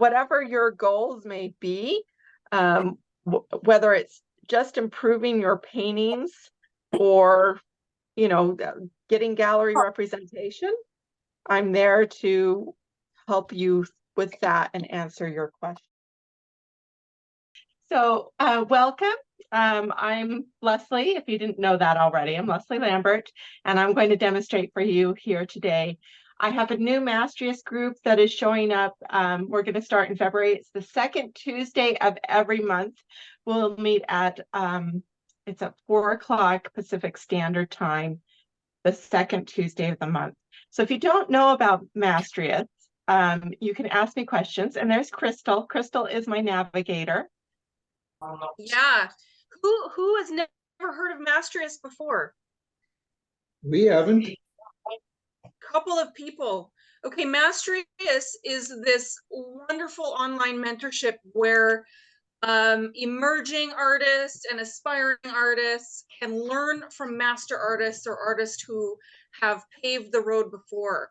whatever your goals may be, whether it's just improving your paintings or, getting gallery representation, I'm there to help you with that and answer your question. So welcome. I'm Leslie, if you didn't know that already. I'm Leslie Lambert, and I'm going to demonstrate for you here today. I have a new Mastrius group that is showing up. We're going to start in February. It's the second Tuesday of every month. We'll meet at, it's at 4 o'clock Pacific Standard Time, the second Tuesday of the month. So if you don't know about Mastrius, you can ask me questions. And there's Crystal. Crystal is my navigator. Yeah. Who has never heard of Masteris before? We haven't. Couple of people. Okay, Masteris is this wonderful online mentorship where emerging artists and aspiring artists can learn from master artists or artists who have paved the road before.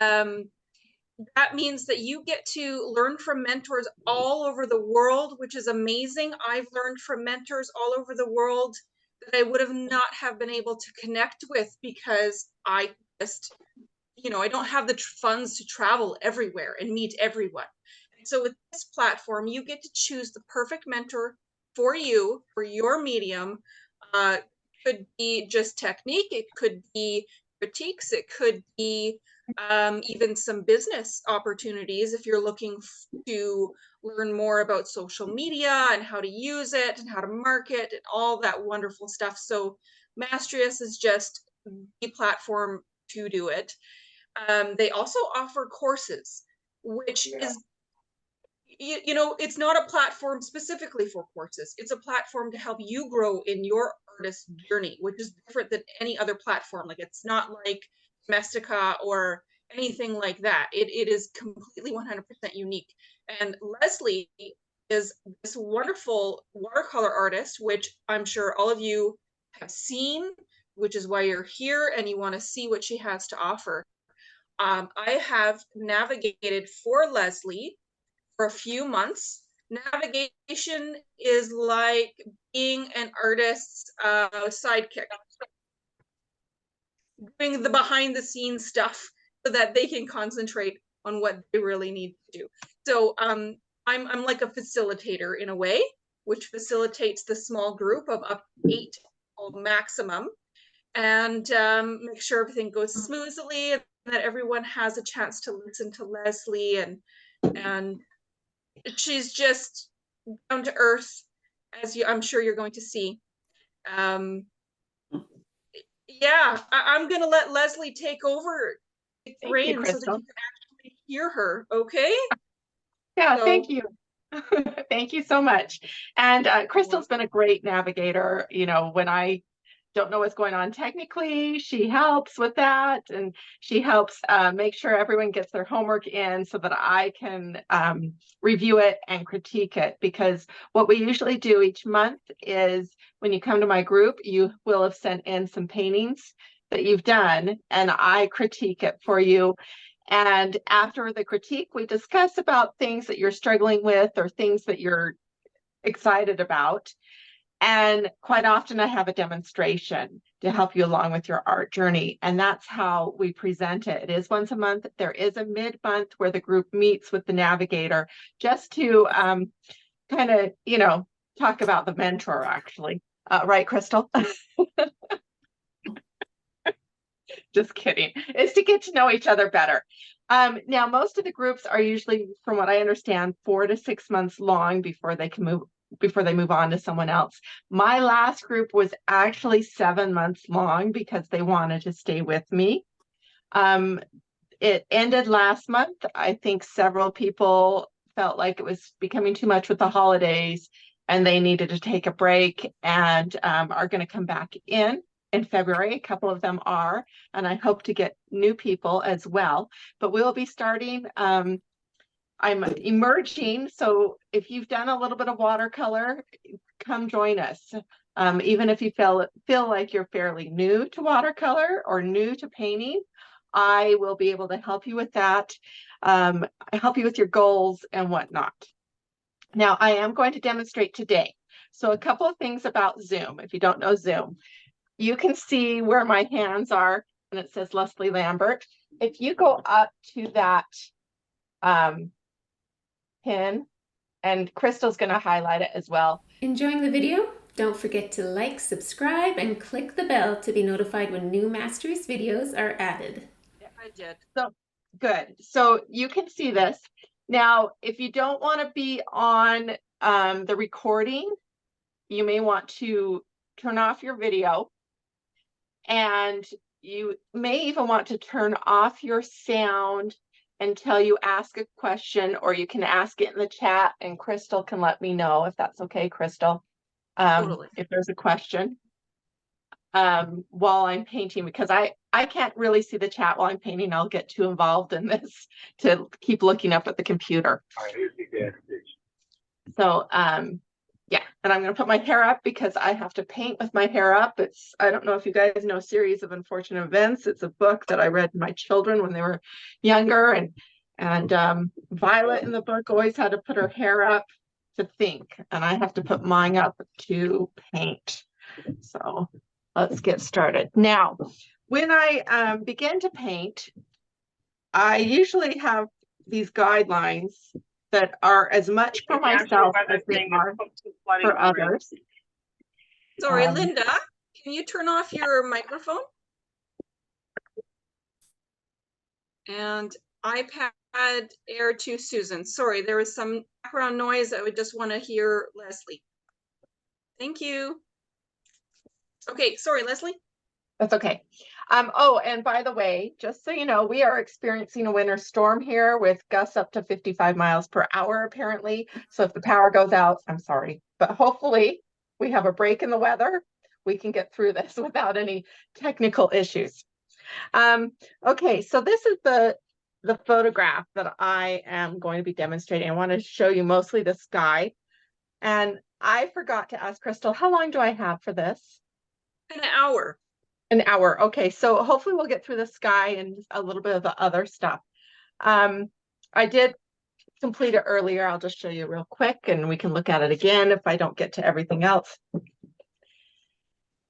That means that you get to learn from mentors all over the world, which is amazing. I've learned from mentors all over the world that I would have not have been able to connect with because I just, I don't have the funds to travel everywhere and meet everyone. And so with this platform, you get to choose the perfect mentor for you, for your medium. Could be just technique, it could be critiques, it could be even some business opportunities if you're looking to learn more about social media and how to use it and how to market and all that wonderful stuff. So Mastrius is just the platform to do it. They also offer courses, which is, it's not a platform specifically for courses. It's a platform to help you grow in your artist journey, which is different than any other platform. Like, it's not like Domestika or anything like that. It is completely 100% unique. And Leslie is this wonderful watercolor artist, which I'm sure all of you have seen, which is why you're here and you want to see what she has to offer. I have navigated for Leslie for a few months. Navigation is like being an artist's sidekick, doing the behind the scenes stuff so that they can concentrate on what they really need to do. So I'm like a facilitator in a way, which facilitates the small group of up to 8 maximum, and make sure everything goes smoothly and that everyone has a chance to listen to Leslie, and she's just down to earth, as I'm sure you're going to see. Yeah, I'm gonna let Leslie take over the reins so that you can actually hear her. Okay? Yeah, so, thank you. Thank you so much. And Crystal's been a great navigator. When I don't know what's going on technically, she helps with that, and she helps make sure everyone gets their homework in so that I can review it and critique it. Because what we usually do each month is, when you come to my group, you will have sent in some paintings that you've done, and I critique it for you. And after the critique, we discuss about things that you're struggling with or things that you're excited about. And quite often I have a demonstration to help you along with your art journey. And that's how we present it. It is once a month. There is a mid-month where the group meets with the navigator just to kind of, talk about the mentor, actually. Right, Crystal? Just kidding. It's to get to know each other better. Now, most of the groups are usually, from what I understand, 4 to 6 months long before they move on to someone else. My last group was actually 7 months long because they wanted to stay with me. It ended last month. I think several people felt like it was becoming too much with the holidays and they needed to take a break, and are going to come back in February. A couple of them are, and I hope to get new people as well. But we'll be starting, I'm emerging, so if you've done a little bit of watercolor, come join us. Even if you feel like you're fairly new to watercolor or new to painting, I will be able to help you with that, help you with your goals and whatnot. Now, I am going to demonstrate today. So a couple of things about Zoom. If you don't know Zoom, you can see where my hands are, and it says Leslie Lambert. If you go up to that pin, and Crystal's going to highlight it as well. Enjoying the video? Don't forget to like, subscribe, and click the bell to be notified when new Masteris videos are added. Yeah, I did. So good. So you can see this. Now, if you don't want to be on the recording, you may want to turn off your video, and you may even want to turn off your sound until you ask a question, or you can ask it in the chat and Crystal can let me know if that's okay, Crystal. Totally. If there's a question while I'm painting, because I can't really see the chat while I'm painting. I'll get too involved in this to keep looking up at the computer. So yeah, and I'm going to put my hair up because I have to paint with my hair up. I don't know if you guys know Series of Unfortunate Events. It's a book that I read to my children when they were younger, and Violet in the book always had to put her hair up to think, and I have to put mine up to paint. So let's get started. Now, when I begin to paint, I usually have these guidelines that are as much for myself as they are for others. Sorry, Linda, can you turn off your microphone? And iPad Air to Susan. Sorry, there was some background noise. I would just want to hear Leslie. Thank you. Okay, sorry, Leslie. That's okay. Oh, and by the way, just so you know, we are experiencing a winter storm here with gusts up to 55 miles per hour, apparently. So if the power goes out, I'm sorry, but hopefully we have a break in the weather. We can get through this without any technical issues. Okay, so this is the photograph that I am going to be demonstrating. I want to show you mostly the sky. And I forgot to ask Crystal, how long do I have for this? An hour. An hour. Okay, so hopefully we'll get through the sky and a little bit of the other stuff. I did complete it earlier. I'll just show you real quick and we can look at it again if I don't get to everything else.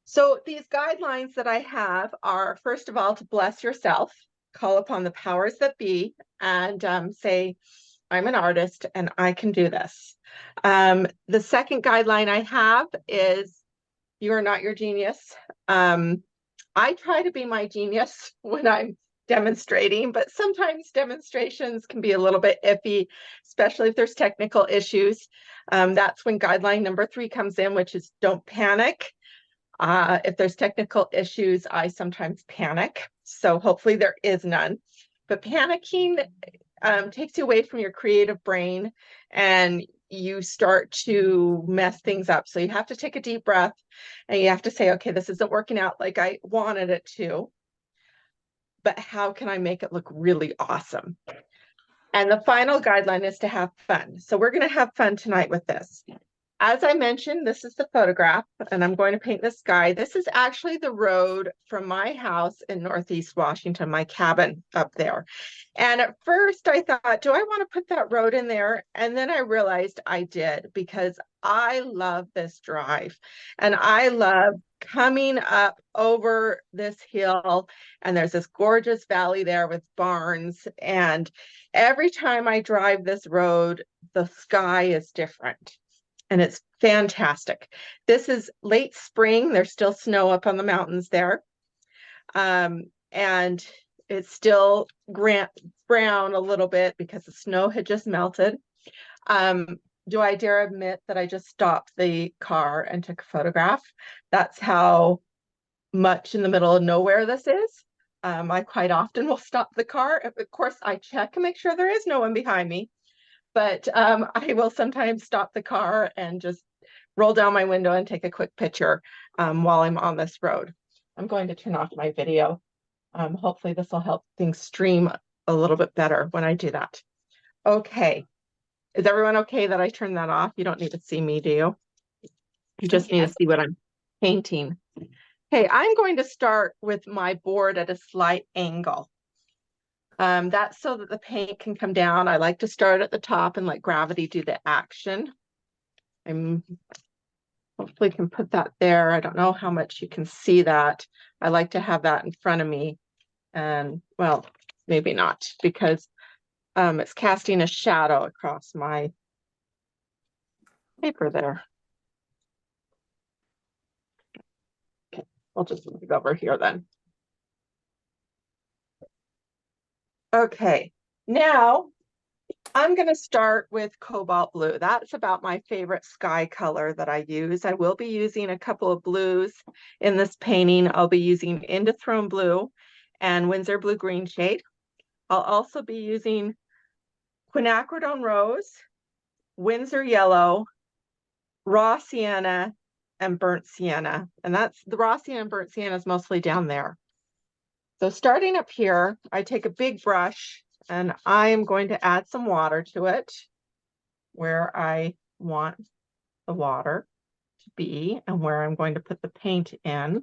So these guidelines that I have are, first of all, to bless yourself, call upon the powers that be, and say, I'm an artist and I can do this. The second guideline I have is, you are not your genius. I try to be my genius when I'm demonstrating, but sometimes demonstrations can be a little bit iffy, especially if there's technical issues. That's when guideline number 3 comes in, which is don't panic. If there's technical issues, I sometimes panic. So hopefully there is none. But panicking takes you away from your creative brain and you start to mess things up. So you have to take a deep breath and you have to say, okay, this isn't working out like I wanted it to, but how can I make it look really awesome? And the final guideline is to have fun. So we're going to have fun tonight with this. As I mentioned, this is the photograph, and I'm going to paint the sky. This is actually the road from my house in Northeast Washington, my cabin up there. And at first I thought, do I want to put that road in there? And then I realized I did, because I love this drive and I love coming up over this hill, and there's this gorgeous valley there with barns. And every time I drive this road, the sky is different. And it's fantastic. This is late spring. There's still snow up on the mountains there. And it's still brown a little bit because the snow had just melted. Do I dare admit that I just stopped the car and took a photograph? That's how much in the middle of nowhere this is. I quite often will stop the car. Of course, I check and make sure there is no one behind me. But I will sometimes stop the car and just roll down my window and take a quick picture while I'm on this road. I'm going to turn off my video. Hopefully this will help things stream a little bit better when I do that. Okay. Is everyone okay that I turn that off? You don't need to see me, do you? You just need to see what I'm painting. Okay, I'm going to start with my board at a slight angle. That's so that the paint can come down. I like to start at the top and let gravity do the action. I'm hopefully can put that there. I don't know how much you can see that. I like to have that in front of me. And well, maybe not, because it's casting a shadow across my paper there. Okay, I'll just move it over here then. Okay, now I'm going to start with cobalt blue. That's about my favorite sky color that I use. I will be using a couple of blues in this painting. I'll be using Indothrone blue and Winsor blue green shade. I'll also be using quinacridone rose, Winsor yellow, raw sienna, and burnt sienna. And that's the raw sienna and burnt sienna is mostly down there. So starting up here, I take a big brush and I am going to add some water to it where I want the water to be and where I'm going to put the paint in.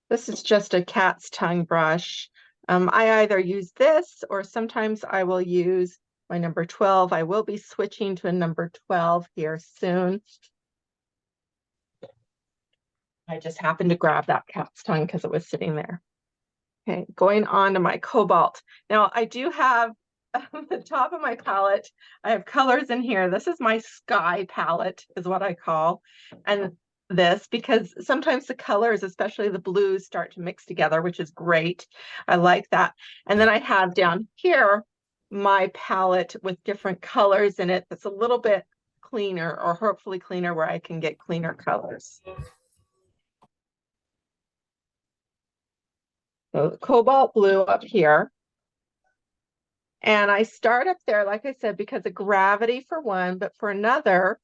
This is just a cat's tongue brush. I either use this or sometimes I will use my number 12. I will be switching to a number 12 here soon. I just happened to grab that cat's tongue because it was sitting there. Okay, going on to my cobalt. Now I do have the top of my palette, I have colors in here. This is my sky palette is what I call. And this, because sometimes the colors, especially the blues, start to mix together, which is great. I like that. And then I have down here my palette with different colors in it that's a little bit cleaner, or hopefully cleaner, where I can get cleaner colors. So the cobalt blue up here. And I start up there, like I said, because of gravity for one, but for another,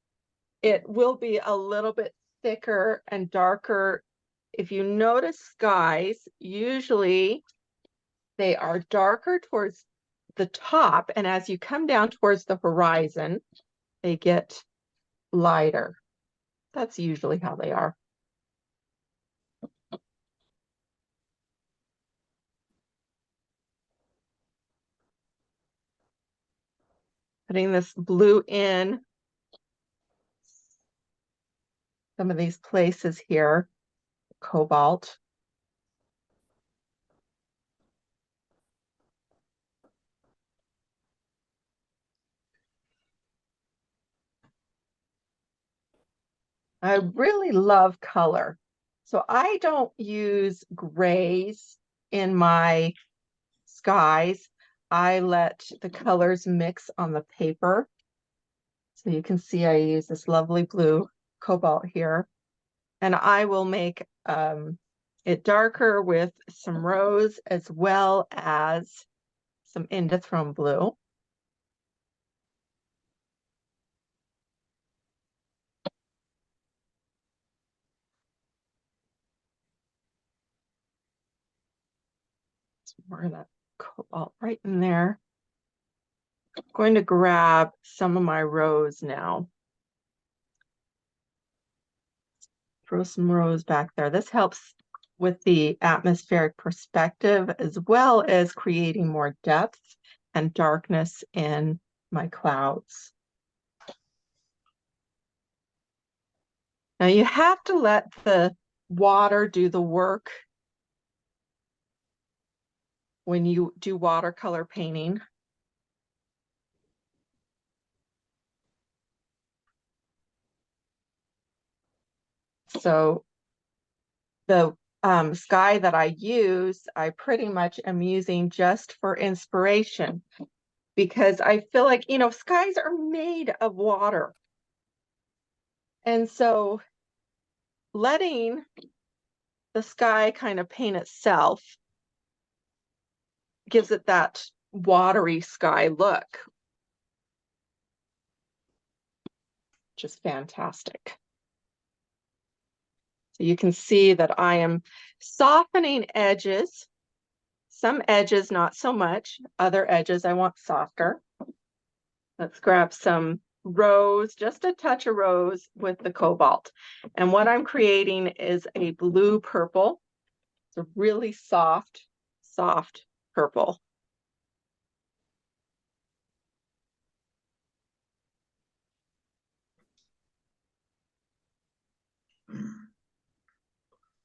it will be a little bit thicker and darker. If you notice skies, usually they are darker towards the top, and as you come down towards the horizon, they get lighter. That's usually how they are. Putting this blue in some of these places here, cobalt. I really love color. So I don't use grays in my skies. I let the colors mix on the paper. So you can see I use this lovely blue cobalt here. And I will make it darker with some rose as well as some Indothrone blue. More of that cobalt right in there. I'm going to grab some of my rose now. Throw some rose back there. This helps with the atmospheric perspective as well as creating more depth and darkness in my clouds. Now you have to let the water do the work when you do watercolor painting. So the sky that I use, I pretty much am using just for inspiration, because I feel like, you know, skies are made of water. And so letting the sky kind of paint itself gives it that watery sky look. Just fantastic. So you can see that I am softening edges Some edges, not so much. Other edges I want softer. Let's grab some rose, just a touch of rose with the cobalt. And what I'm creating is a blue purple. It's a really soft, soft purple.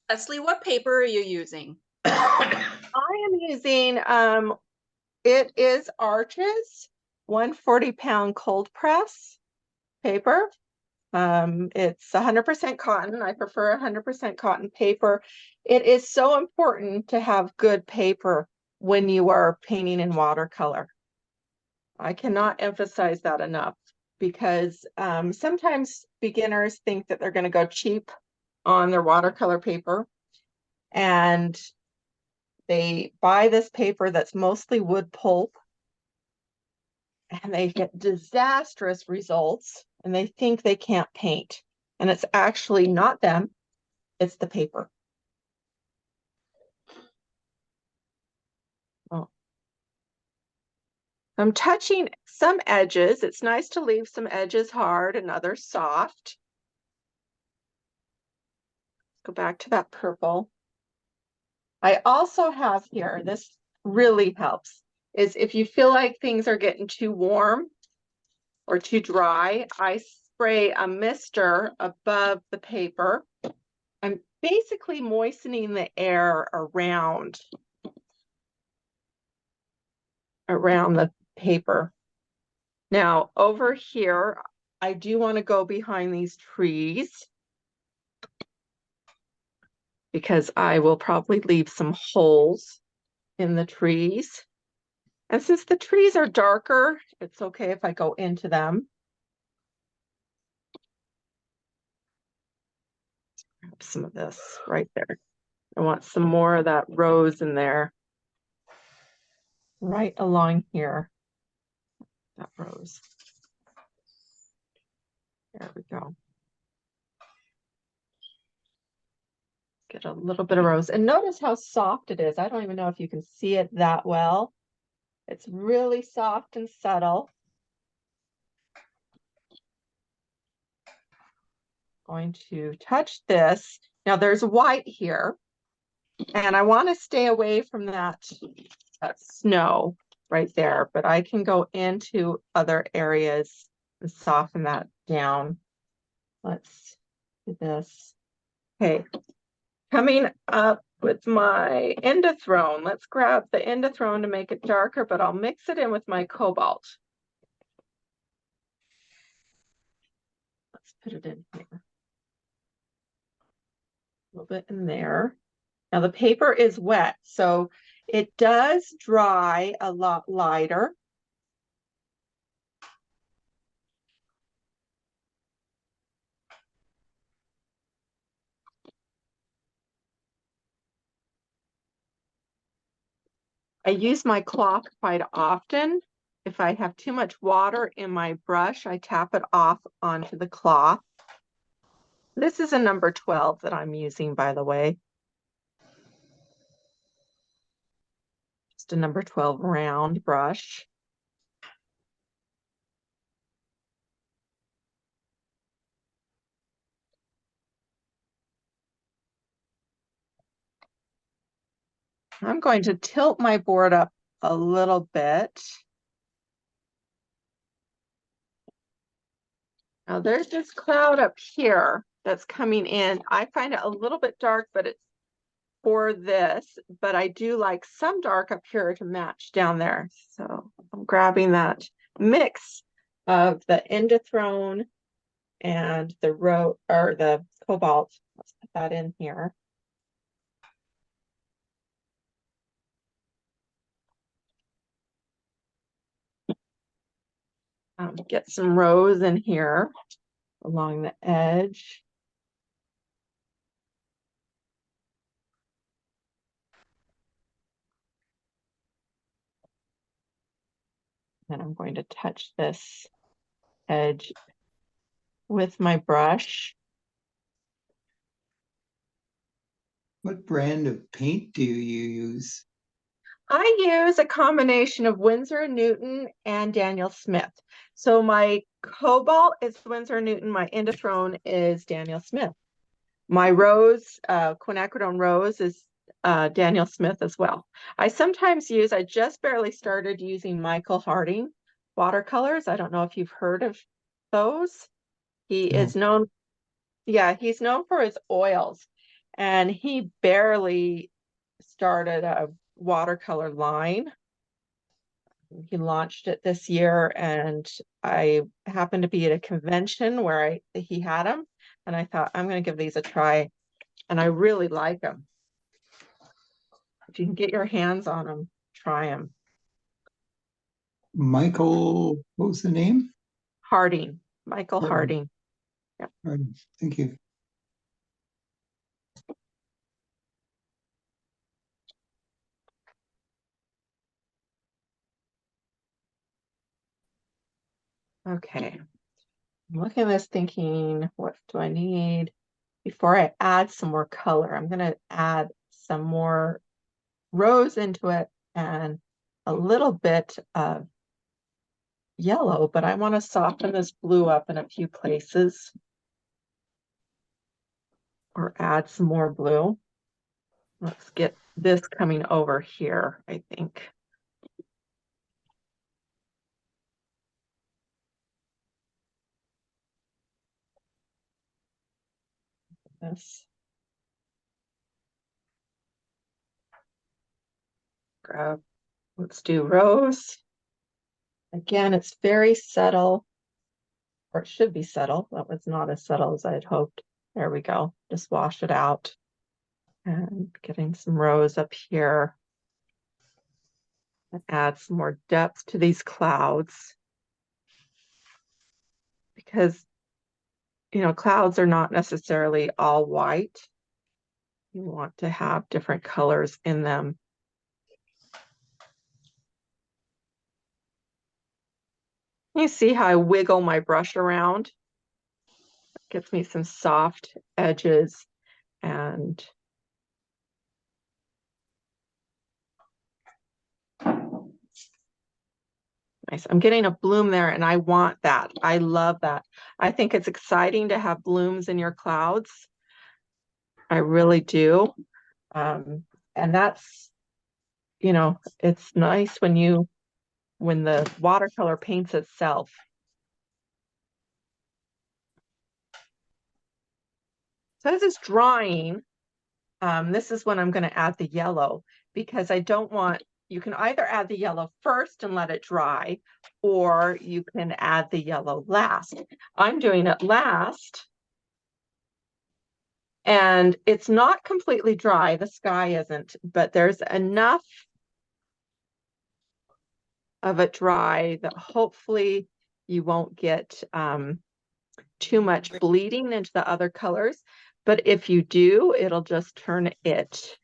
Leslie, what paper are you using? I am using, it is Arches 140-pound cold press paper. It's 100% cotton. I prefer 100% cotton paper. It is so important to have good paper when you are painting in watercolor. I cannot emphasize that enough because sometimes beginners think that they're going to go cheap on their watercolor paper, and they buy this paper that's mostly wood pulp, and they get disastrous results, and they think they can't paint. And it's actually not them, it's the paper. Oh. I'm touching some edges. It's nice to leave some edges hard and others soft. Go back to that purple. I also have here, this really helps, is if you feel like things are getting too warm or too dry, I spray a mister above the paper. I'm basically moistening the air around the paper. Now over here, I do want to go behind these trees because I will probably leave some holes in the trees. And since the trees are darker, it's okay if I go into them. Grab some of this right there. I want some more of that rose in there. Right along here. That rose. There we go. Get a little bit of rose. And notice how soft it is. I don't even know if you can see it that well. It's really soft and subtle. Going to touch this. Now there's white here, and I want to stay away from that snow right there, but I can go into other areas and soften that down. Let's do this. Okay, coming up with my endothrone. Let's grab the endothrone to make it darker, but I'll mix it in with my cobalt. Let's put it in here. A little bit in there. Now the paper is wet, so it does dry a lot lighter. I use my cloth quite often. If I have too much water in my brush, I tap it off onto the cloth. This is a number 12 that I'm using, by the way. Just a number 12 round brush. I'm going to tilt my board up a little bit. Now there's this cloud up here that's coming in. I find it a little bit dark, but it's for this, but I do like some dark up here to match down there. So I'm grabbing that mix of the endothrone and the cobalt. Let's put that in here. Get some rose in here along the edge. Then I'm going to touch this edge with my brush. What brand of paint do you use? I use a combination of Winsor & Newton and Daniel Smith. So my cobalt is Winsor & Newton, my Indithrone is Daniel Smith. My rose, quinacridone rose is Daniel Smith as well. I just barely started using Michael Harding watercolors. I don't know if you've heard of those. He is known, he's known for his oils, and he barely started a watercolor line. He launched it this year, and I happened to be at a convention where he had them, and I thought, I'm going to give these a try, and I really like them. If you can get your hands on them, try them. Michael, what was the name? Harding, Michael Harding. Yeah. Thank you. Okay. I'm looking at this thinking, what do I need? Before I add some more color, I'm going to add some more rose into it and a little bit of yellow, but I want to soften this blue up in a few places or add some more blue. Let's get this coming over here, I think. This. Grab, let's do rose. Again, it's very subtle, or it should be subtle. That was not as subtle as I had hoped. There we go. Just wash it out. And getting some rose up here. And add some more depth to these clouds. Because, you know, clouds are not necessarily all white. You want to have different colors in them. You see how I wiggle my brush around? It gives me some soft edges and nice. I'm getting a bloom there, and I want that. I love that. I think it's exciting to have blooms in your clouds. I really do. And that's, you know, it's nice when the watercolor paints itself. So as it's drying, this is when I'm going to add the yellow, because I don't want, you can either add the yellow first and let it dry, or you can add the yellow last. I'm doing it last, and it's not completely dry. The sky isn't, but there's enough of it dry that hopefully you won't get too much bleeding into the other colors. But if you do, it'll just turn it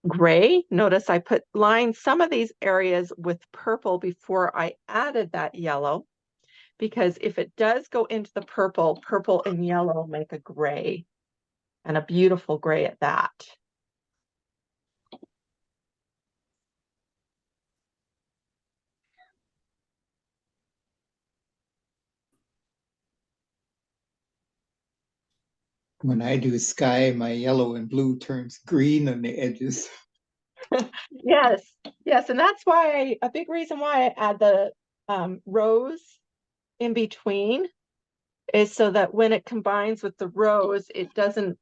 gray. Notice I lined some of these areas with purple before I added that yellow, because if it does go into the purple, purple and yellow make a gray, and a beautiful gray at that. When I do sky, my yellow and blue turns green on the edges. Yes, and that's why a big reason why I add the rose in between is so that when it combines with the rose, it doesn't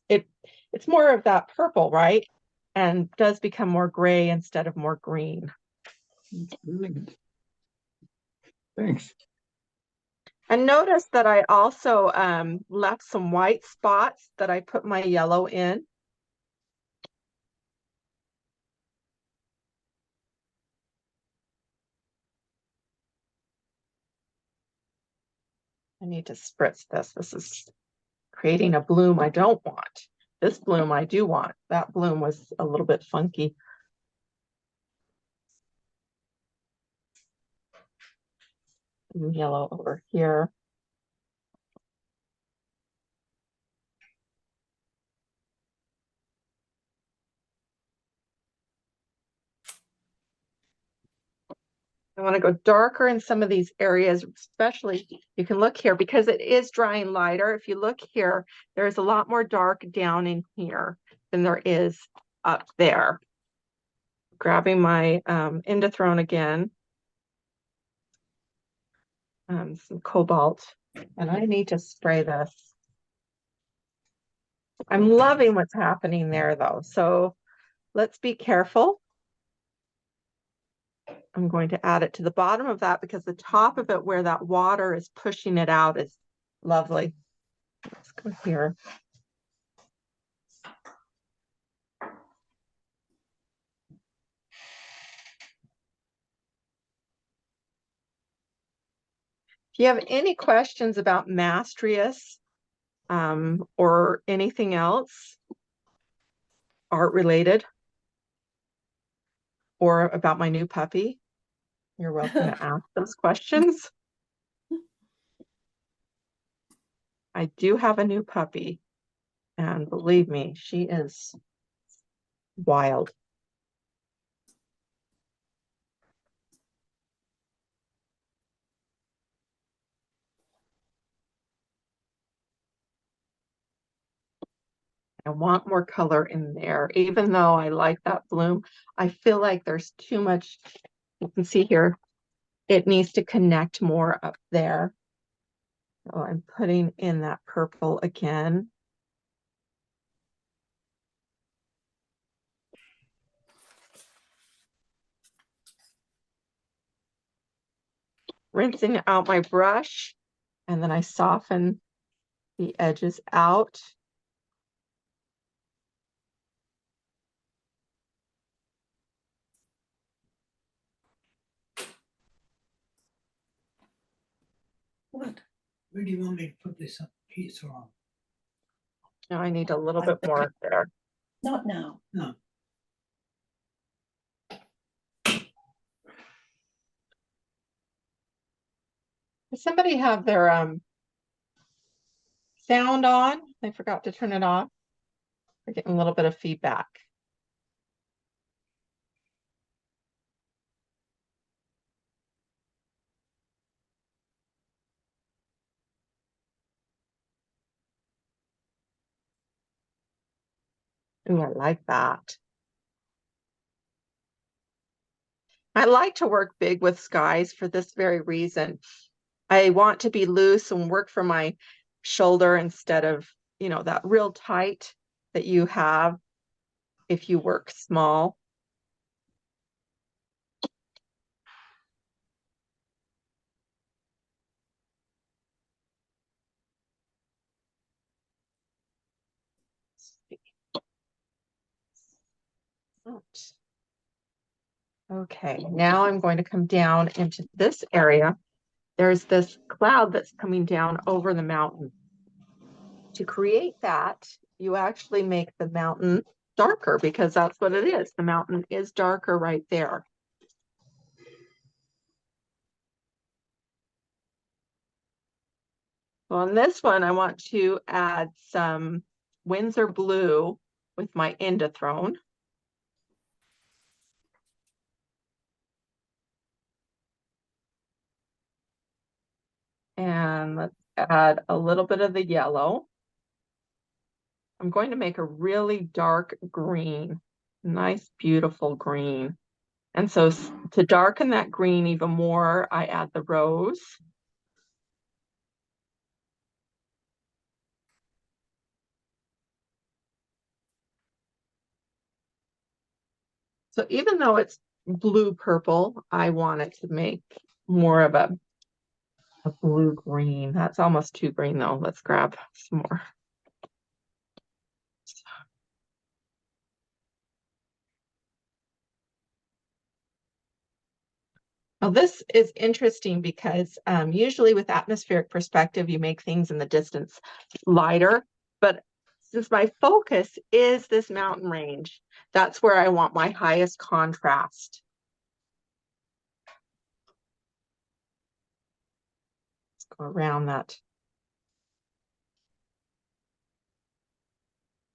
it's more of that purple, right? And does become more gray instead of more green. Brilliant. Thanks. And notice that I also left some white spots that I put my yellow in. I need to spritz this. This is creating a bloom I don't want. This bloom I do want. That bloom was a little bit funky. Yellow over here. I want to go darker in some of these areas, especially you can look here because it is drying lighter. If you look here, there's a lot more dark down in here than there is up there. Grabbing my Indothrone again. Some cobalt, and I need to spray this. I'm loving what's happening there though, so let's be careful. I'm going to add it to the bottom of that because the top of it where that water is pushing it out is lovely. Let's go here. If you have any questions about Mastrius or anything else art related or about my new puppy, you're welcome to ask those questions. I do have a new puppy, and believe me, she is wild. I want more color in there, even though I like that bloom. I feel like there's too much. You can see here, it needs to connect more up there. So I'm putting in that purple again. Rinsing out my brush, and then I soften the edges out. What? Where do you want me to put this piece on? Now I need a little bit more there. Not now. No. Does somebody have their sound on? They forgot to turn it off. We're getting a little bit of feedback. Ooh, I like that. I like to work big with skies for this very reason. I want to be loose and work for my shoulder instead of, you know, that real tight that you have if you work small. Okay, now I'm going to come down into this area. There's this cloud that's coming down over the mountain. To create that, you actually make the mountain darker because that's what it is. The mountain is darker right there. So on this one, I want to add some Windsor blue with my Indothrone. And let's add a little bit of the yellow. I'm going to make a really dark green, nice, beautiful green. And so to darken that green even more, I add the rose. So even though it's blue purple, I want it to make more of a blue green. That's almost too green though. Let's grab some more. Now this is interesting because usually with atmospheric perspective, you make things in the distance lighter, but since my focus is this mountain range, that's where I want my highest contrast. Let's go around that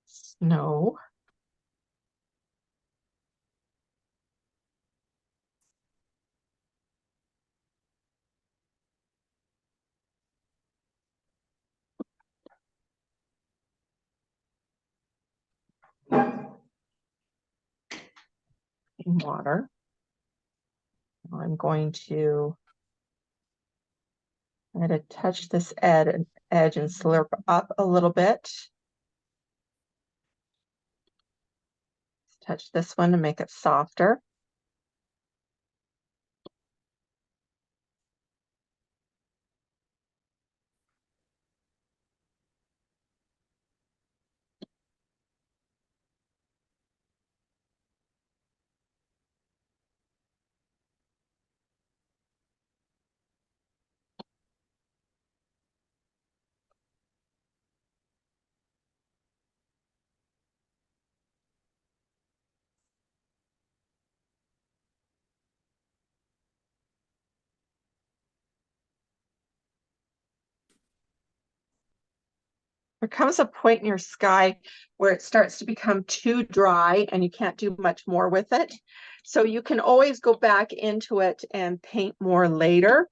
snow. in water. I'm going to try to touch this edge and slurp up a little bit. Touch this one to make it softer. There comes a point in your sky where it starts to become too dry and you can't do much more with it. So you can always go back into it and paint more later.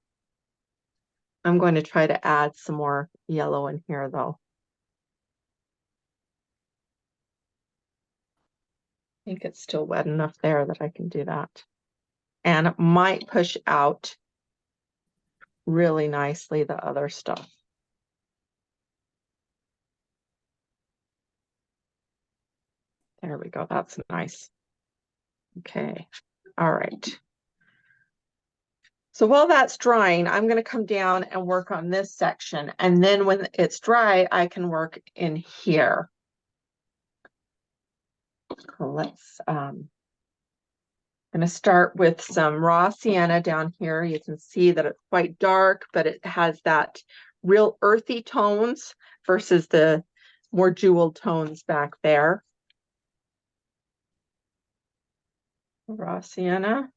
I'm going to try to add some more yellow in here though. I think it's still wet enough there that I can do that. And it might push out really nicely the other stuff. There we go. That's nice. Okay. All right. So while that's drying, I'm going to come down and work on this section. And then when it's dry, I can work in here. So let's, I'm going to start with some raw sienna down here. You can see that it's quite dark, but it has that real earthy tones versus the more jeweled tones back there. Raw sienna.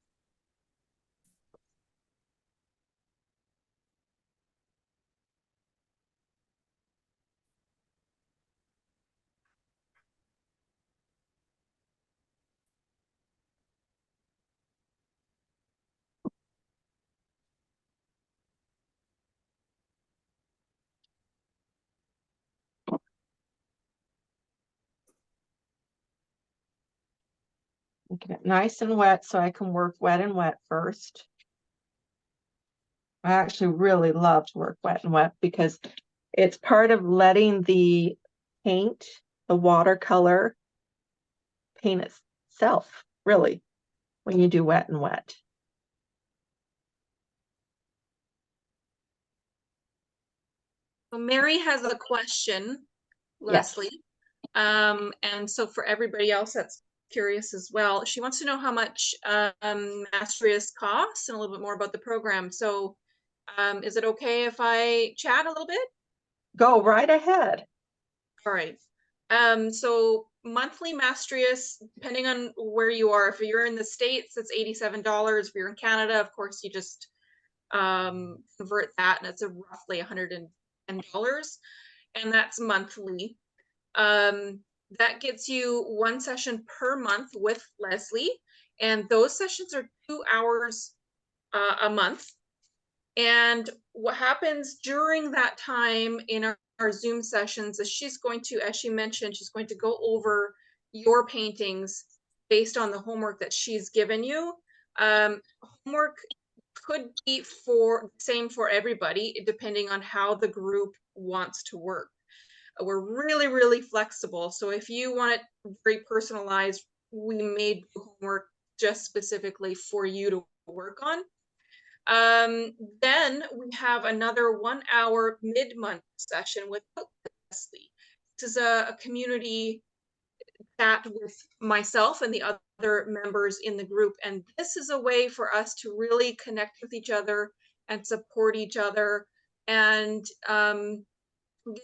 Making it nice and wet so I can work wet and wet first. I actually really love to work wet and wet because it's part of letting the paint, the watercolor, paint itself, really, when you do wet and wet. So Mary has a question, Leslie. Yes. And so for everybody else that's curious as well, she wants to know how much Mastrius costs and a little bit more about the program. So is it okay if I chat a little bit? Go right ahead. All right. So monthly Mastrius, depending on where you are, if you're in the States, it's $87. If you're in Canada, of course, you just convert that and it's roughly $110, and that's monthly. That gets you one session per month with Leslie, and those sessions are 2 hours a month. And what happens during that time in our Zoom sessions is she's going to, as she mentioned, she's going to go over your paintings based on the homework that she's given you. Homework could be the same for everybody, depending on how the group wants to work. We're really, really flexible. So if you want it very personalized, we made homework just specifically for you to work on. Then we have another 1 hour mid-month session with Leslie. This is a community chat with myself and the other members in the group. And this is a way for us to really connect with each other and support each other and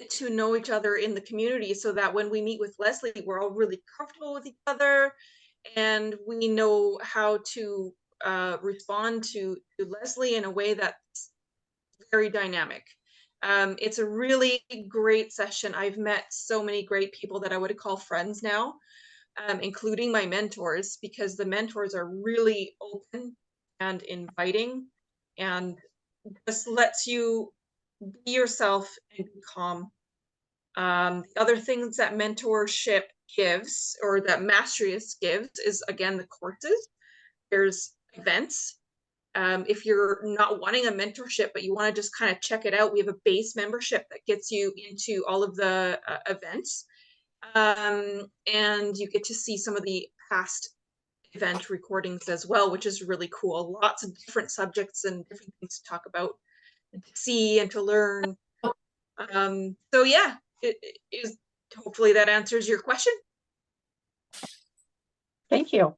get to know each other in the community, so that when we meet with Leslie, we're all really comfortable with each other and we know how to respond to Leslie in a way that's very dynamic. It's a really great session. I've met so many great people that I would call friends now, including my mentors, because the mentors are really open and inviting and just lets you be yourself and be calm. The other things that mentorship gives, or that Mastrius gives, is again the courses. There's events. If you're not wanting a mentorship, but you want to just kind of check it out, we have a base membership that gets you into all of the events. And you get to see some of the past event recordings as well, which is really cool. Lots of different subjects and different things to talk about and to see and to learn. So yeah, it is, hopefully that answers your question. Thank you.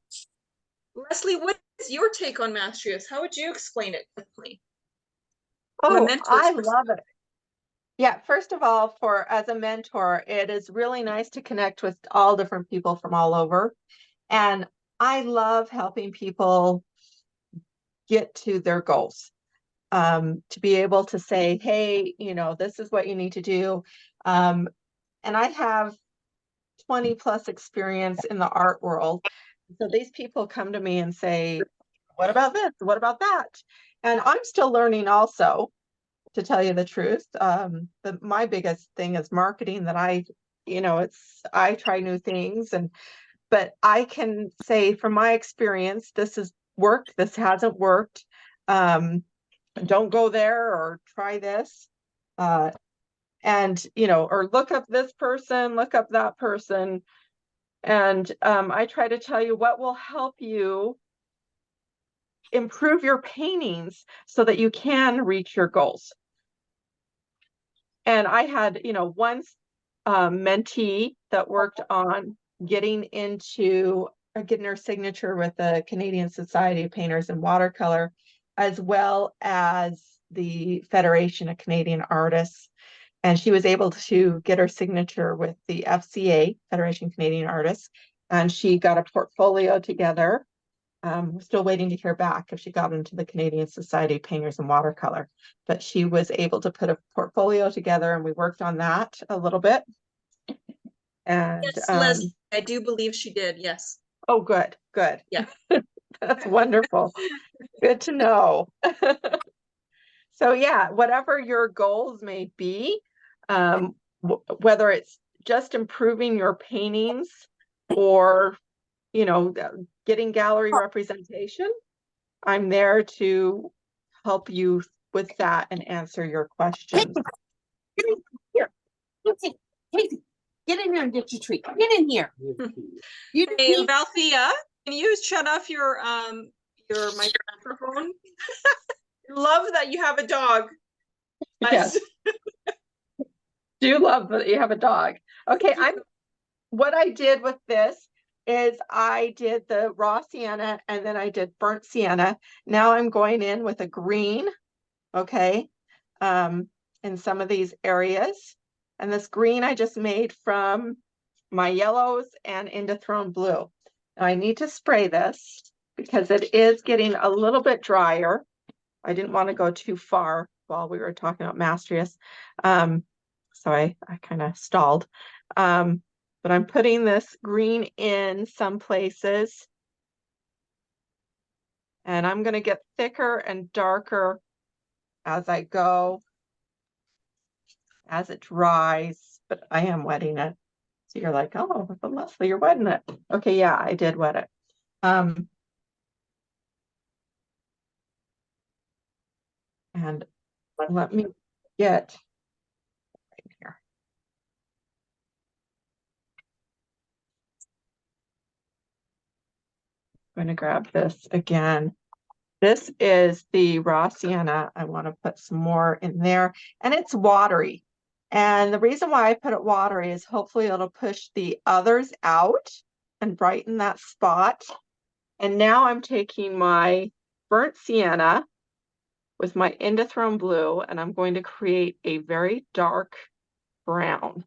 Leslie, what is your take on Mastrius? How would you explain it quickly? Oh, I love it. Yeah, first of all, as a mentor, it is really nice to connect with all different people from all over. And I love helping people get to their goals. To be able to say, hey, this is what you need to do. And I have 20 plus experience in the art world. So these people come to me and say, what about this? What about that? And I'm still learning also, to tell you the truth. My biggest thing is marketing, that I try new things, but I can say from my experience, this has worked, this hasn't worked. Don't go there, or try this. And, or look up this person, look up that person. And I try to tell you what will help you improve your paintings so that you can reach your goals. And I had, one mentee that worked on getting her signature with the Canadian Society of Painters and Watercolor, as well as the Federation of Canadian Artists. And she was able to get her signature with the FCA, Federation of Canadian Artists, and she got a portfolio together. We're still waiting to hear back if she got into the Canadian Society of Painters and Watercolor, but she was able to put a portfolio together, and we worked on that a little bit. And yes, Leslie, I do believe she did. Yes. Oh, good. Yeah. That's wonderful. Good to know. So yeah, whatever your goals may be, whether it's just improving your paintings or, getting gallery representation, I'm there to help you with that and answer your questions. Here, Casey, get in here and get your treat. Get in here. Hey, Valthea, can you shut off your microphone? Love that you have a dog. Yes. Do love that you have a dog. Okay, what I did with this is I did the raw sienna, and then I did burnt sienna. Now I'm going in with a green, okay, in some of these areas. And this green I just made from my yellows and Indothrone blue. Now I need to spray this because it is getting a little bit drier. I didn't want to go too far while we were talking about Mastrius. So I kind of stalled. But I'm putting this green in some places. And I'm going to get thicker and darker as I go, as it dries, but I am wetting it. So you're like, oh, but Leslie, you're wetting it. Okay, yeah, I did wet it. And let me get right here. I'm going to grab this again. This is the raw sienna. I want to put some more in there, and it's watery. And the reason why I put it watery is hopefully it'll push the others out and brighten that spot. And now I'm taking my burnt sienna with my Indothrone blue, and I'm going to create a very dark brown.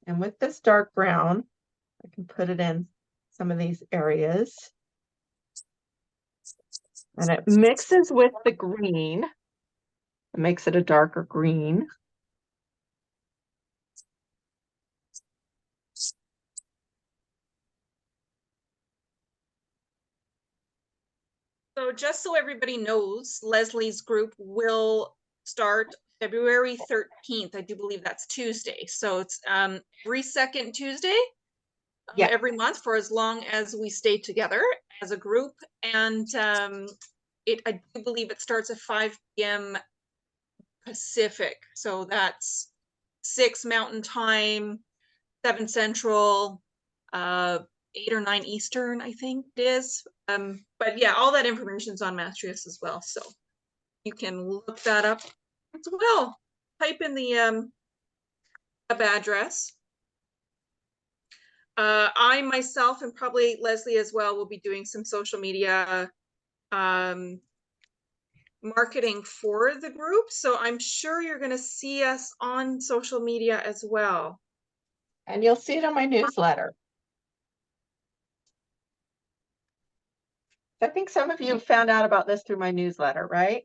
And with this dark brown, I can put it in some of these areas. And it mixes with the green. It makes it a darker green. So just so everybody knows, Leslie's group will start February 13th. I do believe that's Tuesday. So it's every second Tuesday. Yeah. every month for as long as we stay together as a group. And I do believe it starts at 5 p.m. Pacific. So that's 6 Mountain Time, 7 Central, 8 or 9 Eastern, I think it is. But yeah, all that information's on Mastrius as well. So you can look that up as well. Type in the web address. I myself, and probably Leslie as well, will be doing some social media marketing for the group. So I'm sure you're going to see us on social media as well. And you'll see it on my newsletter. I think some of you found out about this through my newsletter, right?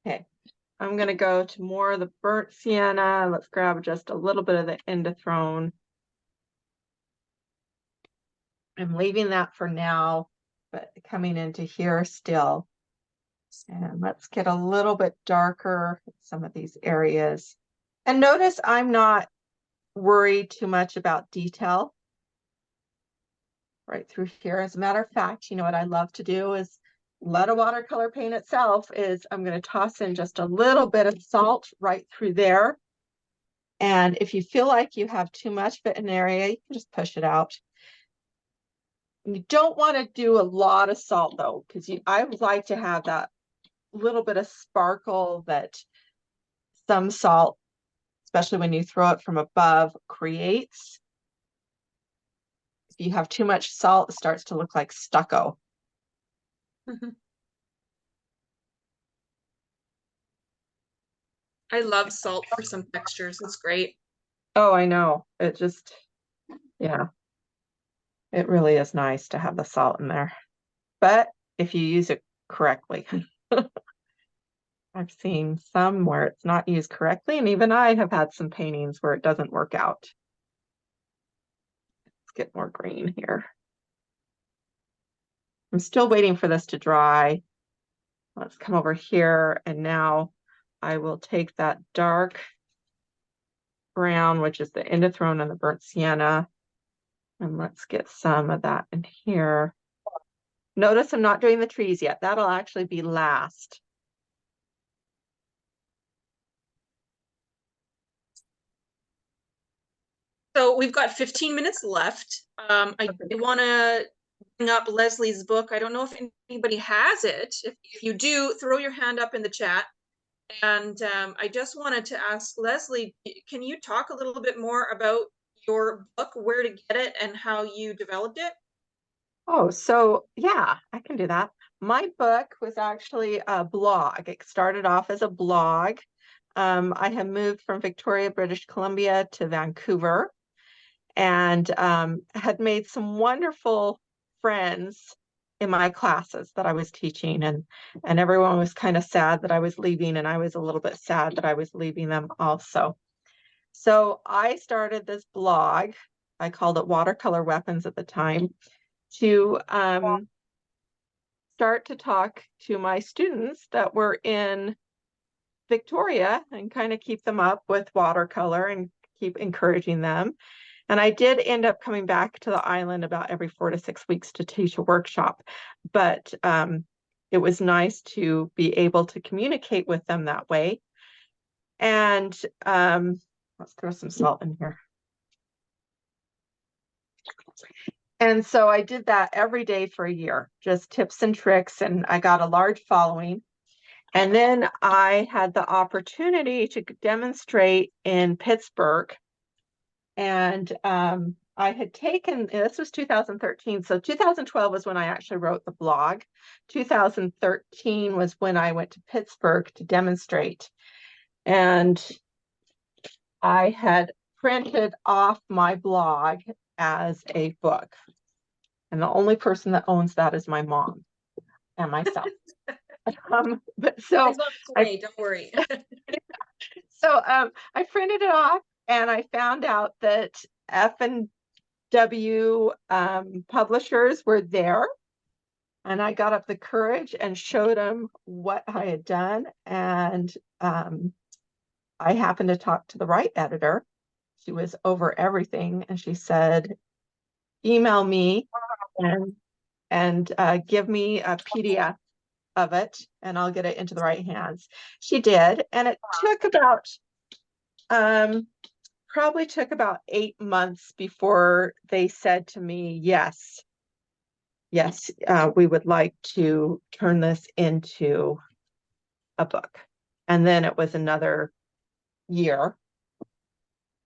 Okay, I'm going to go to more of the burnt sienna. Let's grab just a little bit of the endothrone. I'm leaving that for now, but coming into here still. And let's get a little bit darker in some of these areas. And notice I'm not worried too much about detail right through here. As a matter of fact, you know what I love to do is let a watercolor paint itself is I'm going to toss in just a little bit of salt right through there. And if you feel like you have too much of it in an area, you can just push it out. You don't want to do a lot of salt though, because I would like to have that little bit of sparkle that some salt, especially when you throw it from above, creates. If you have too much salt, it starts to look like stucco. I love salt for some textures. It's great. Oh, I know. It just, yeah, it really is nice to have the salt in there. But if you use it correctly, I've seen some where it's not used correctly, and even I have had some paintings where it doesn't work out. Let's get more green here. I'm still waiting for this to dry. Let's come over here, and now I will take that dark brown, which is the endothrone and the burnt sienna, and let's get some of that in here. Notice I'm not doing the trees yet. That'll actually be last. So we've got 15 minutes left. I want to bring up Leslie's book. I don't know if anybody has it. If you do, throw your hand up in the chat. And I just wanted to ask Leslie, can you talk a little bit more about your book, where to get it, and how you developed it? Oh, so yeah, I can do that. My book was actually a blog. It started off as a blog. I had moved from Victoria, British Columbia to Vancouver, and had made some wonderful friends in my classes that I was teaching, and everyone was kind of sad that I was leaving, and I was a little bit sad that I was leaving them also. So I started this blog. I called it Watercolor Weapons at the time, to start to talk to my students that were in Victoria and kind of keep them up with watercolor and keep encouraging them. And I did end up coming back to the island about every 4 to 6 weeks to teach a workshop. But it was nice to be able to communicate with them that way. And let's throw some salt in here. And so I did that every day for a year, just tips and tricks, and I got a large following. And then I had the opportunity to demonstrate in Pittsburgh. And I had taken, this was 2013, so 2012 was when I actually wrote the blog. 2013 was when I went to Pittsburgh to demonstrate. And I had printed off my blog as a book. And the only person that owns that is my mom and myself. But so don't worry. So I printed it off, and I found out that F&W publishers were there, and I got up the courage and showed them what I had done, and I happened to talk to the right editor. She was over everything, and she said, email me and give me a PDF of it, and I'll get it into the right hands. She did, and it took about probably took about 8 months before they said to me, yes, we would like to turn this into a book. And then it was another year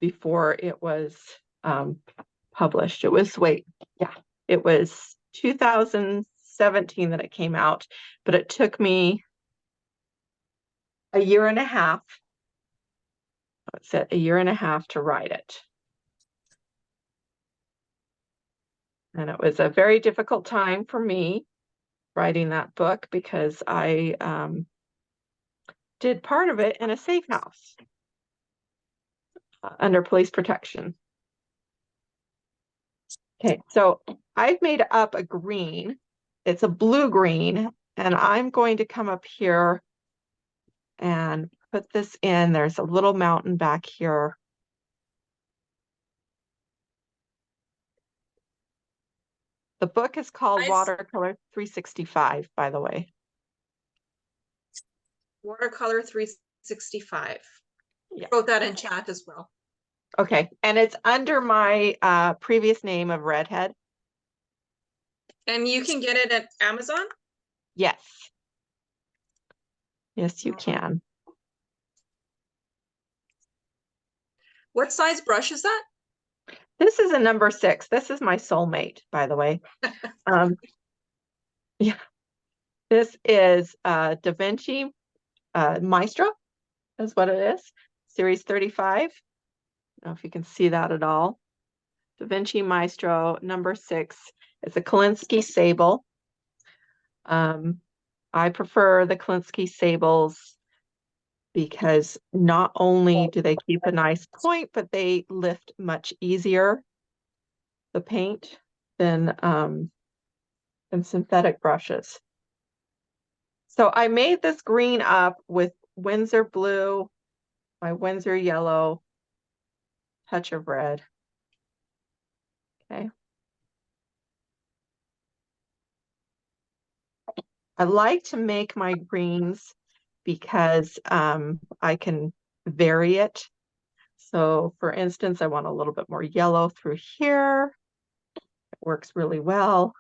before it was published. It was, it was 2017 that it came out, but it took me a year and a half. It's a year and a half to write it. And it was a very difficult time for me writing that book because I did part of it in a safe house under police protection. Okay, so I've made up a green. It's a blue green, and I'm going to come up here and put this in. There's a little mountain back here. The book is called Watercolor 365, by the way. Watercolor 365. Yeah. Wrote that in chat as well. Okay, and it's under my previous name of Redhead. And you can get it at Amazon? Yes. Yes, you can. What size brush is that? This is a number 6. This is my soulmate, by the way. Yeah. This is Da Vinci Maestro, is what it is. Series 35. I don't know if you can see that at all. Da Vinci Maestro, number 6. It's a Kolinsky sable. I prefer the Kolinsky sables because not only do they keep a nice point, but they lift much easier the paint than synthetic brushes. So I made this green up with Winsor blue, my Winsor yellow, touch of red. Okay. I like to make my greens because I can vary it. So for instance, I want a little bit more yellow through here. It works really well.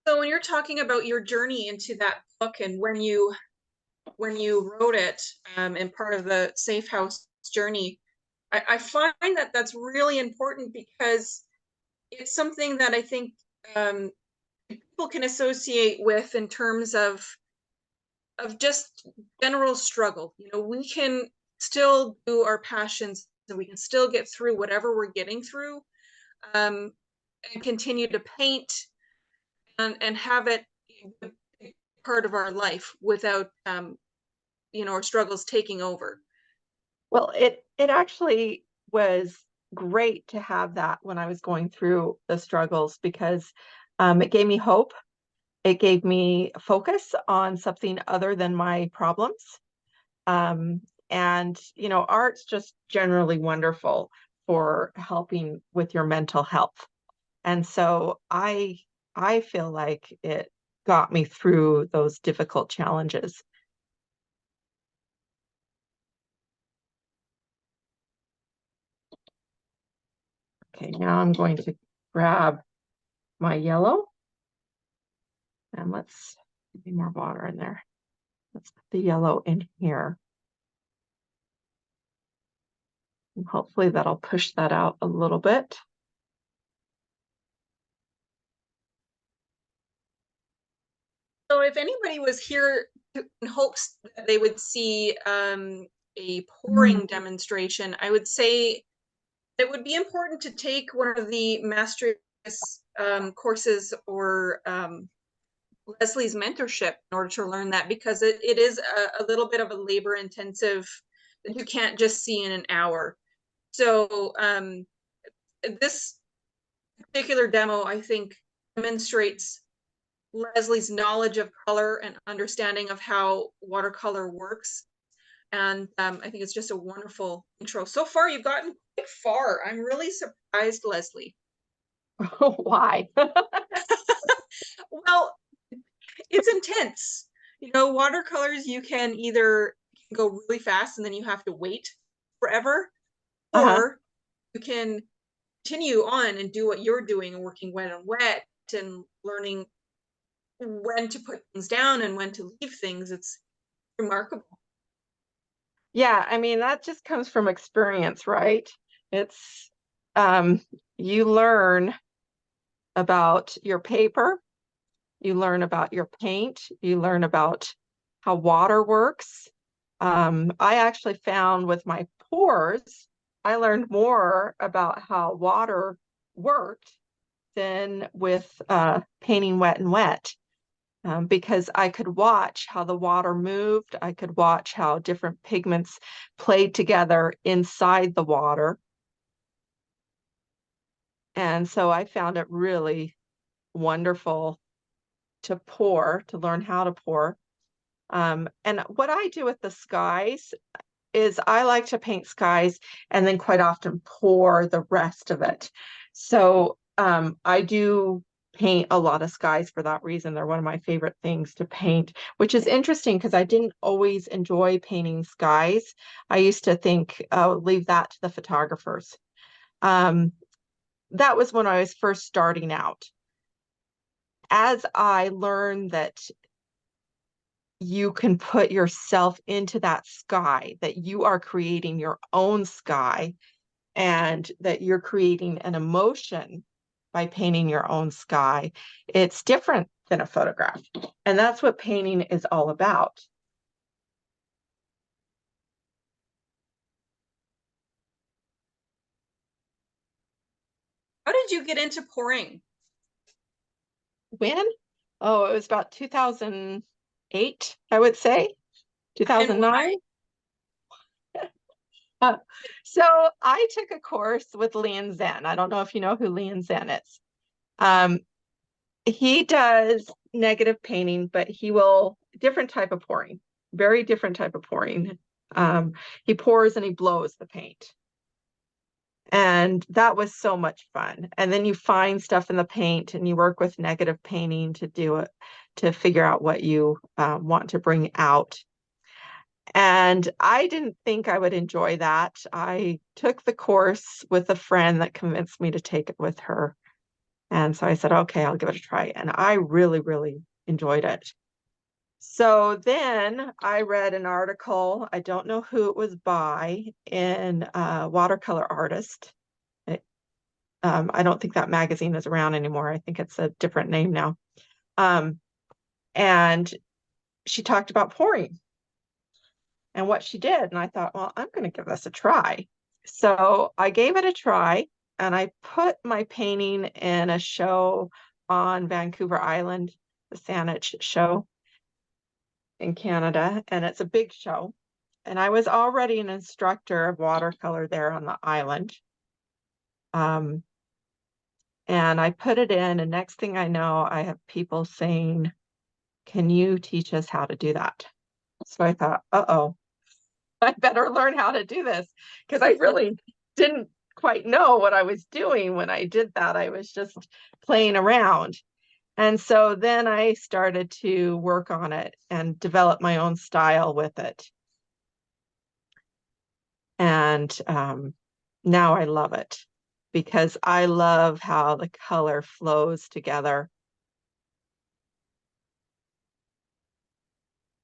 So when you're talking about your journey into that book and when you wrote it and part of the safe house journey, I find that that's really important because it's something that I think people can associate with in terms of just general struggle. You know, we can still do our passions and we can still get through whatever we're getting through and continue to paint and have it be part of our life without you know, our struggles taking over. Well, it actually was great to have that when I was going through the struggles because it gave me hope. It gave me focus on something other than my problems. And, you know, art's just generally wonderful for helping with your mental health. And so I feel like it got me through those difficult challenges. Okay, now I'm going to grab my yellow and let's get more water in there. Let's put the yellow in here. And hopefully that'll push that out a little bit. So if anybody was here in hopes that they would see a pouring demonstration, I would say it would be important to take one of the Masteris courses or Leslie's mentorship in order to learn that, because it is a little bit of a labor intensive that you can't just see in an hour. So this particular demo, I think, demonstrates Leslie's knowledge of color and understanding of how watercolor works. And I think it's just a wonderful intro. So far, you've gotten quite far. I'm really surprised, Leslie. Why? Well, it's intense. You know, watercolors, you can either go really fast and then you have to wait forever, or you can continue on and do what you're doing and working wet and wet and learning when to put things down and when to leave things. It's remarkable. Yeah, I mean, that just comes from experience, right? It's you learn about your paper, you learn about your paint, you learn about how water works. I actually found with my pours, I learned more about how water worked than with painting wet and wet. Because I could watch how the water moved. I could watch how different pigments played together inside the water. And so I found it really wonderful to pour, to learn how to pour. And what I do with the skies is I like to paint skies and then quite often pour the rest of it. So I do paint a lot of skies for that reason. They're one of my favorite things to paint, which is interesting because I didn't always enjoy painting skies. I used to think, oh, leave that to the photographers. That was when I was first starting out. As I learned that you can put yourself into that sky, that you are creating your own sky, and that you're creating an emotion by painting your own sky, it's different than a photograph. And that's what painting is all about. How did you get into pouring? When? Oh, it was about 2008, I would say, 2009. So I took a course with Leon Zen. I don't know if you know who Leon Zen is. He does negative painting, but he will different type of pouring, very different type of pouring. He pours and he blows the paint. And that was so much fun. And then you find stuff in the paint and you work with negative painting to do it, to figure out what you want to bring out. And I didn't think I would enjoy that. I took the course with a friend that convinced me to take it with her. And so I said, okay, I'll give it a try. And I really, really enjoyed it. So then I read an article, I don't know who it was by, in Watercolor Artist. I don't think that magazine is around anymore. I think it's a different name now. And she talked about pouring and what she did. And I thought, well, I'm going to give this a try. So I gave it a try and I put my painting in a show on Vancouver Island, the Saanich show in Canada. And it's a big show. And I was already an instructor of watercolor there on the island. And I put it in, and next thing I know, I have people saying, can you teach us how to do that? So I thought, uh-oh, I better learn how to do this, because I really didn't quite know what I was doing when I did that. I was just playing around. And so then I started to work on it and develop my own style with it. And now I love it, because I love how the color flows together.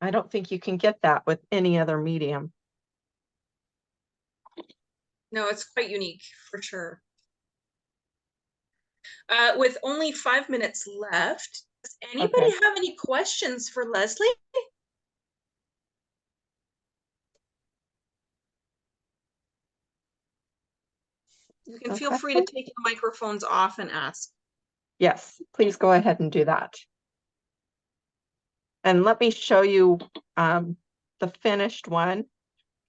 I don't think you can get that with any other medium. No, it's quite unique for sure. With only 5 minutes left, does anybody have any questions for Leslie? You can feel free to take your microphones off and ask. Yes, please go ahead and do that. And let me show you the finished one,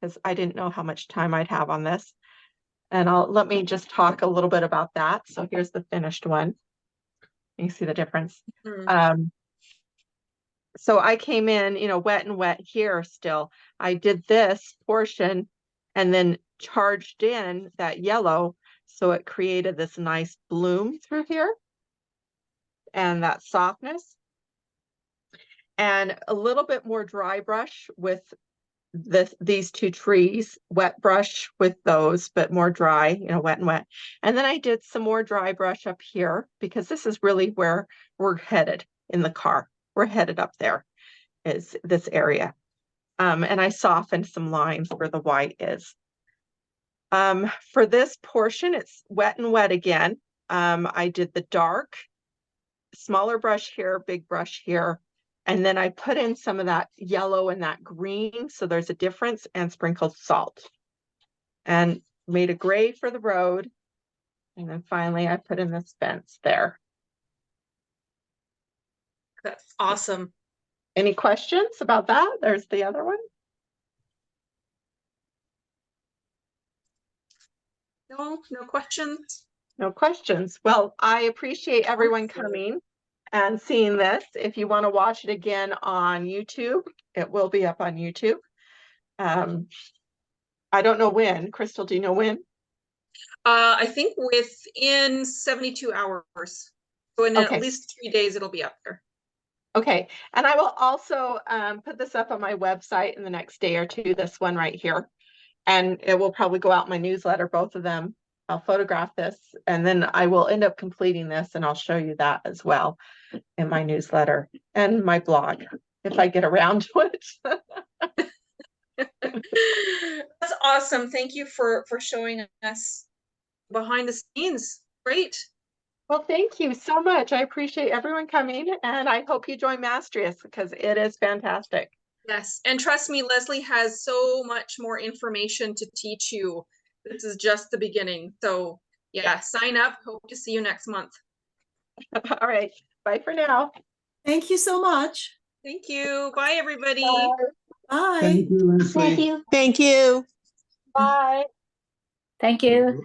because I didn't know how much time I'd have on this. And let me just talk a little bit about that. So here's the finished one. You see the difference. So I came in, wet and wet here still. I did this portion and then charged in that yellow. So it created this nice bloom through here and that softness. And a little bit more dry brush with these two trees, wet brush with those, but more dry, wet and wet. And then I did some more dry brush up here because this is really where we're headed in the car. We're headed up there, is this area. And I softened some lines where the white is. For this portion, it's wet and wet again. I did the dark, smaller brush here, big brush here. And then I put in some of that yellow and that green, so there's a difference, and sprinkled salt. And made a gray for the road. And then finally I put in this fence there. That's awesome. Any questions about that? There's the other one. No questions? No questions. Well, I appreciate everyone coming and seeing this. If you want to watch it again on YouTube, it will be up on YouTube. I don't know when. Crystal, do you know when? I think within 72 hours. So in Okay. at least 3 days, it'll be up there. Okay. And I will also put this up on my website in the next day or two, this one right here. And it will probably go out in my newsletter, both of them. I'll photograph this and then I will end up completing this and I'll show you that as well in my newsletter and my blog if I get around to it. That's awesome. Thank you for showing us behind the scenes. Great. Well, thank you so much. I appreciate everyone coming and I hope you join Mastrius because it is fantastic. Yes. And trust me, Leslie has so much more information to teach you. This is just the beginning. So yeah, sign up. Hope to see you next month. All right. Bye for now. Thank you so much. Thank you. Bye, everybody. Bye. Thank you, Leslie. Thank you. Thank you. Bye. Thank you.